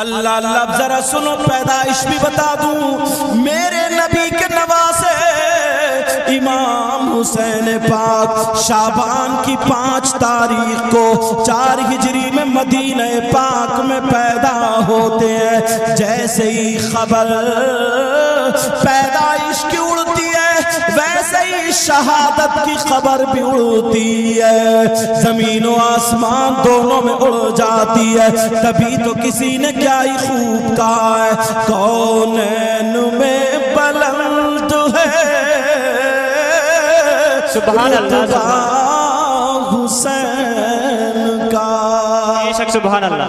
اللہ اللہ ذرا سنو پیدائش بھی بتا دوں میرے نبی کے نواسے امام حسین پاک شعبان کی 5 تاریخ کو 4 ہجری میں مدینہ پاک میں پیدا ہوتے ہیں. جیسے ہی خبر پیدائش کی اڑتی ہے ویسے ہی شہادت کی خبر بھی اڑتی ہے. زمین و آسمان دونوں میں اڑ جاتی ہے. تبھی تو کسی نے کیا ہی خوب کہا ہے کونین میں بلند ہے سبحان اللہ حسین کا. بے شک سبحان اللہ.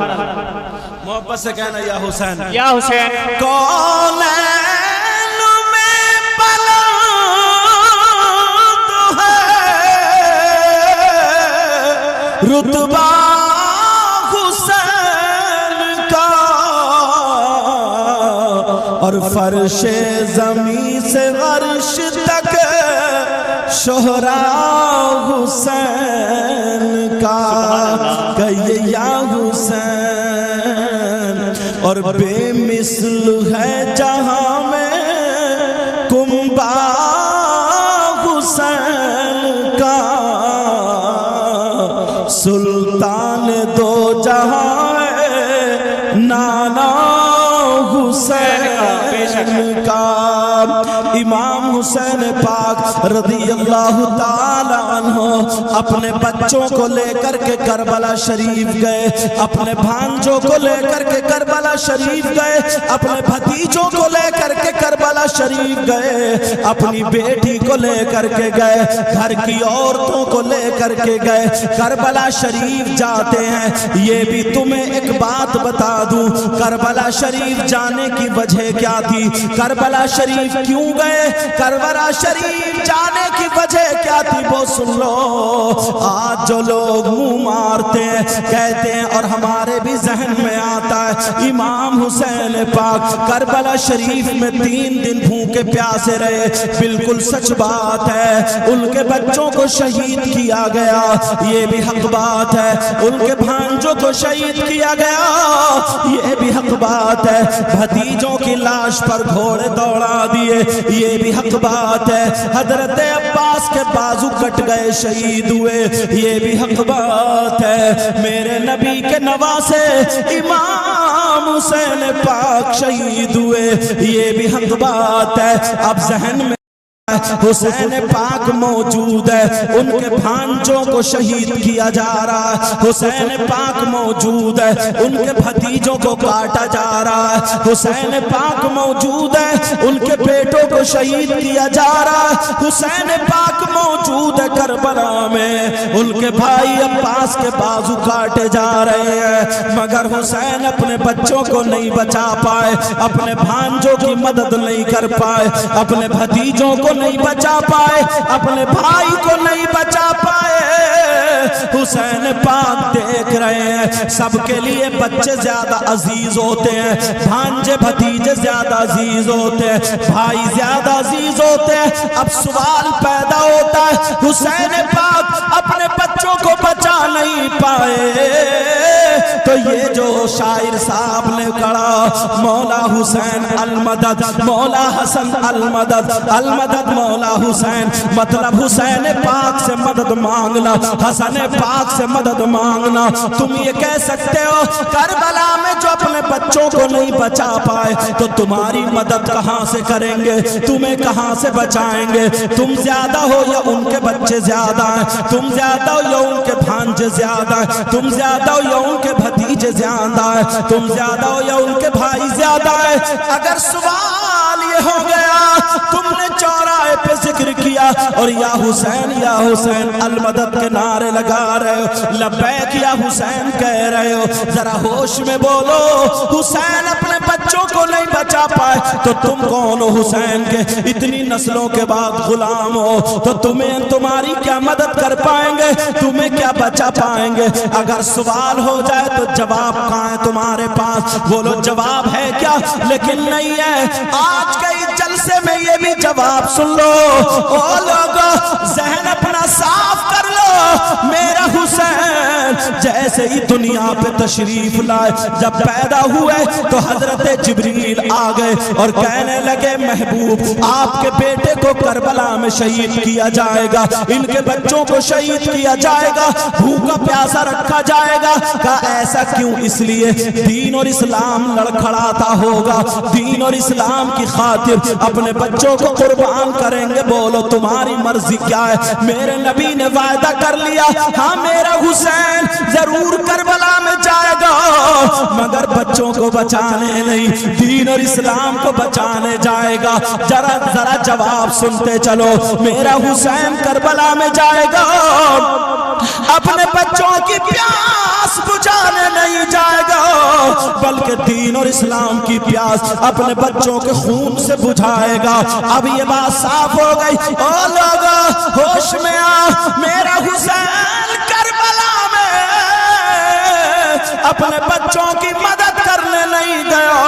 محبت سے کہنا یا حسین یا حسین. کونین میں بلند ہے رتبہ حسین کا اور فرش زمین سے عرش تک شہرا حسین کا کہیے یا حسین. اور بے مثل ہے جہاں میں کنبہ حسین کا سلطان دو جہاں ہے نانا حسین کا. امام حسین پاک رضی اللہ تعالی عنہ اپنے بچوں کو لے کر کے کربلا شریف گئے, اپنے بھانجوں کو لے کر کے کربلا شریف گئے, اپنے بھتیجوں کو لے کر کے کربلا شریف گئے, اپنی بیٹی کو لے کر کے گئے, گھر کی عورتوں کو لے کر کے گئے. کربلا شریف جاتے ہیں. یہ بھی تمہیں ایک بات بتا دوں کربلا شریف جانے کی وجہ کیا تھی, کربلا شریف کیوں گئے, کربلا شریف جانے کی وجہ کیا تھی وہ سن لو. آج جو لوگ منہ مارتے ہیں کہتے ہیں اور ہمارے بھی ذہن میں آتا ہے امام حسین پاک کربلا شریف میں 3 دن بھوکے پیاسے رہے. بالکل سچ بات ہے, ان کے بچوں کو شہید کیا گیا یہ بھی حق بات ہے, ان کے بھانجوں کو شہید کیا گیا یہ بھی حق بات ہے, بھتیجوں کی لاش پر گھوڑے دوڑا دیے یہ بھی حق بات ہے, حضرت عباس کے بازو کٹ گئے شہید ہوئے یہ بھی حق بات ہے. میرے نبی کے نواسے امام حسین پاک شہید ہوئے یہ بھی حق بات ہے. اب ذہن میں حسین پاک موجود ہے, ان کے بھانجوں کو شہید کیا جا رہا ہے. حسین پاک موجود ہے, ان کے بھتیجوں کو کاٹا جا رہا ہے. حسین پاک موجود ہے, ان کے بیٹوں کو شہید کیا جا رہا ہے. حسین پاک موجود ہے کربلا میں, ان کے بھائی عباس کے بازو کاٹے جا رہے ہیں, مگر حسین اپنے بچوں کو نہیں بچا پائے, اپنے بھانجوں کی مدد نہیں کر پائے, اپنے بھتیجوں کو نہیں بچا پائے, اپنے بھائی کو نہیں بچا پائے. حسین پاک دیکھ رہے ہیں سب کے لیے بچے زیادہ عزیز ہوتے ہیں, بھانجے بھتیجے زیادہ عزیز ہوتے ہیں, بھائی زیادہ عزیز ہوتے ہیں. اب سوال پیدا ہوتا ہے حسین پاک اپنے بچوں کو بچا نہیں پائے تو یہ جو شاعر صاحب نے کہا مولا حسین المدد, مولا حسن المدد, المدد مولا حسین, مطلب حسین پاک سے مدد مانگنا, حسن پاک سے مدد مانگنا. تم یہ کہہ سکتے ہو کربلا میں جو اپنے بچوں کو نہیں بچا پائے تو تمہاری مدد کہاں سے کریں گے, تمہیں کہاں سے بچائیں گے. تم زیادہ ہو یا ان کے بچے زیادہ ہیں, تم زیادہ ہو یا ان کے بھانجے زیادہ ہیں, تم زیادہ ہو یا ان کے بھتیجے زیادہ ہیں, تم زیادہ ہو یا ان کے بھائی زیادہ ہیں. اگر سوال یہ ہو گیا تم نے چوراہے پہ ذکر کیا اور یا حسین المدد کے نعرے لگا رہے ہو, لبیک یا حسین کہہ رہے ہو, ذرا ہوش میں بولو. حسین اپنے بچوں کو نہیں بچا پائے تو تم کون ہو حسین کے, اتنی نسلوں کے بعد غلام ہو تو تمہیں تمہاری کیا مدد کر پائیں گے, تمہیں کیا بچا پائیں گے. اگر سوال ہو جائے تو جواب کہاں ہے تمہارے پاس, بولو جواب ہے کیا, لیکن نہیں ہے. آج کے جلسے میں یہ یہ بھی جواب سن لو، او لوگو ذہن اپنا صاف کر لو، میرا حسین جیسے ہی دنیا پہ تشریف لائے، جب پیدا ہوئے تو حضرت جبریل آ گئے اور کہنے لگے محبوب آپ کے بیٹے کو کربلا میں شہید کیا جائے گا، ان کے بچوں کو شہید کیا جائے گا، بھوکا پیاسا رکھا جائے گا۔ کہا ایسا کیوں؟ اس لیے دین اور اسلام لڑکھڑاتا ہوگا، دین اور اسلام کی خاطر اپنے بچوں کو قربان کریں گے۔ بولو تمہاری مرضی کیا ہے؟ میرے نبی نے وعدہ کر لیا، ہاں میرا حسین ضرور کربلا میں جائے گا، مگر بچوں کو بچانے نہیں، دین اور اسلام کو بچانے جائے گا۔ ذرا جواب سنتے چلو، میرا حسین کربلا میں جائے گا، اپنے بچوں کی پیاس بجھانے نہیں جائے گا، بلکہ دین اور اسلام کی پیاس اپنے بچوں کے خون سے بجھائے گا۔ اب یہ بات صاف ہو گئی، او لوگو ہوش میں آ، میرا حسین کربلا میں اپنے بچوں کی مدد کرنے نہیں گیا،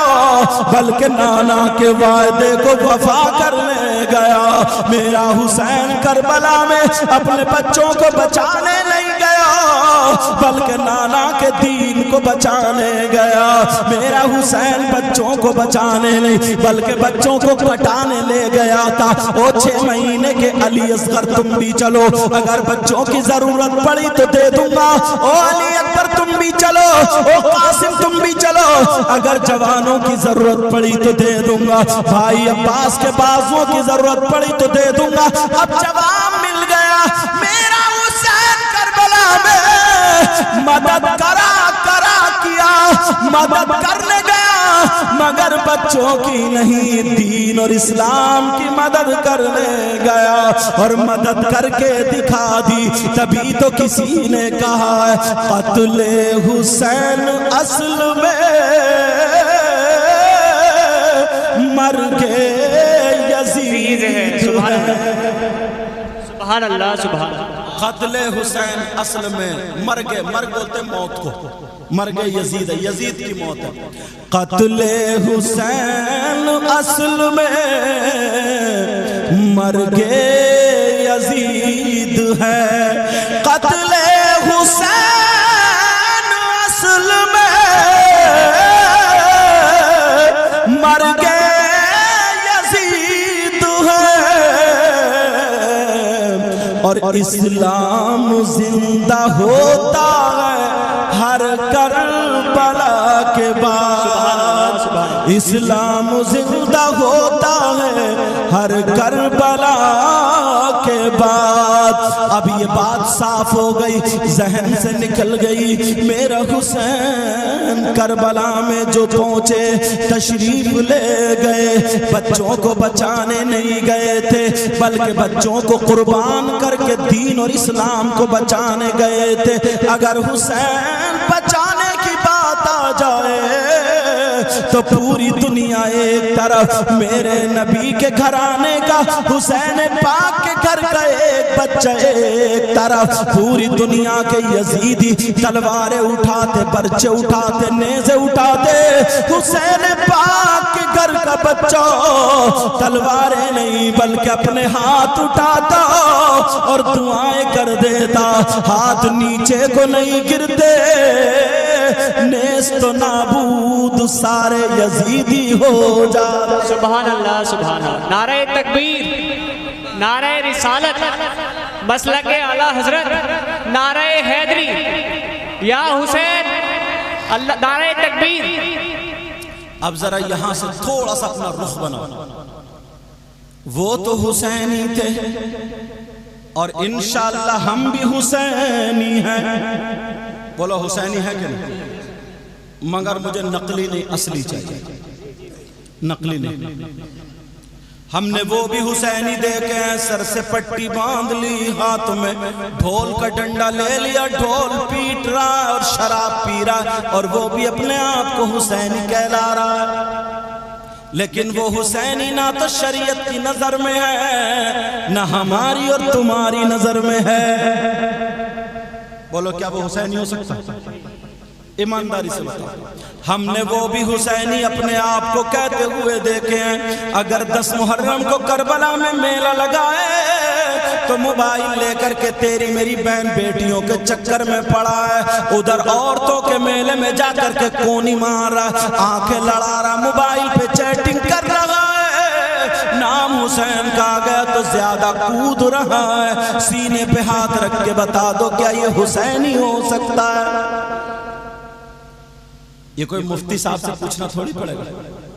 بلکہ نانا کے وعدے کو وفا کرنے گیا۔ میرا حسین کربلا میں اپنے بچوں کو بچانے نہیں گیا، بلکہ نانا کے دین کو بچانے گیا۔ میرا حسین بچوں کو بچانے نہیں بلکہ بچوں کو کٹانے لے گیا تھا۔ او 6 مہینے کے علی اصغر تم بھی چلو، اگر بچوں کی ضرورت پڑی تو دے دوں گا۔ او علی اکبر تم بھی چلو، او قاسم تم بھی چلو، اگر جوانوں کی ضرورت پڑی تو دے دوں گا۔ بھائی عباس کے بازوؤں کی ضرورت پڑی تو دے دوں گا۔ اب جواب مل گیا، میرا حسین کربلا میں مدد کرا کیا، مدد کرنے گیا، مگر بچوں کی نہیں، دین اور اسلام کی مدد کرنے گیا، اور مدد کر کے دکھا دی۔ تبھی تو کسی نے کہا ہے قتل حسین اصل میں مر کے یزید ہے۔ سبحان اللہ سبحان اللہ۔ قتل حسین اصل میں مرگ بولتے موت کو، مرگ یزید ہے، یزید کی موت ہے۔ قتل حسین اصل میں مرگ یزید ہے، قتل حسین اصل میں مرگ یزید ہے، اور اسلام زندہ ہوتا ہے ہر کربلا کے بعد، اسلام زندہ ہوتا ہے ہر کربلا کے بعد۔ اب یہ بات صاف ہو گئی، ذہن سے نکل گئی۔ میرا حسین کربلا میں جو پہنچے، تشریف لے گئے، بچوں کو بچانے نہیں گئے تھے بلکہ بچوں کو قربان کر کے دین اور اسلام کو بچانے گئے تھے۔ اگر حسین بچانے کی بات آ جائے تو پوری دنیا ایک طرف، میرے نبی کے گھرانے کا، حسین پاک کے گھر کا ایک بچہ ایک طرف، پوری دنیا کے یزیدی تلواریں اٹھاتے، برچے اٹھاتے، نیزے اٹھاتے، حسین پاک کے گھر کا بچہ تلواریں نہیں بلکہ اپنے ہاتھ اٹھاتا اور دعائیں کر دیتا، ہاتھ نیچے کو نہیں گرتے، نیست و نابود سارے یزیدی ہو جا۔ سبحان اللہ سبحان اللہ۔ نعرہ تکبیر، نعرہ رسالت، مسلک اعلیٰ حضرت، نعرہ حیدری، یا حسین، نعرہ تکبیر۔ اب ذرا یہاں سے تھوڑا سا اپنا رخ بناؤ۔ وہ تو حسینی تھے اور انشاءاللہ ہم بھی حسینی ہیں۔ بولو حسینی ہے کہ نہیں؟ مگر مجھے نقلی نہیں، اصلی چاہیے، نقلی نہیں۔ ہم نے وہ بھی حسینی دیکھے ہیں، سر سے پٹی باندھ لی، ہاتھ میں ڈھول کا ڈنڈا لے لیا، ڈھول پیٹ رہا اور شراب پی رہا، اور وہ بھی اپنے آپ کو حسینی کہلا رہا ہے۔ لیکن وہ حسینی نہ تو شریعت کی نظر میں ہے، نہ ہماری اور تمہاری نظر میں ہے۔ بولو کیا وہ حسینی ہو سکتا ہے؟ ایمانداری سے بتاؤ، ہم نے وہ بھی حسینی اپنے آپ کو کہتے ہوئے دیکھے ہیں۔ اگر 10 محرم کو کربلا میں میلہ لگائے تو موبائل لے کر کے تیری میری بہن بیٹیوں کے چکر میں پڑا ہے، ادھر عورتوں کے میلے میں جا کر کے کونی مار رہا، آنکھیں لڑا رہا، موبائل پہ چیٹنگ کر رہا ہے، نام حسین کا آ گیا تو زیادہ کود رہا ہے۔ سینے پہ ہاتھ رکھ کے بتا دو کیا یہ حسینی ہو سکتا ہے؟ یہ کوئی مفتی صاحب سے پوچھنا تھوڑی پڑے گا۔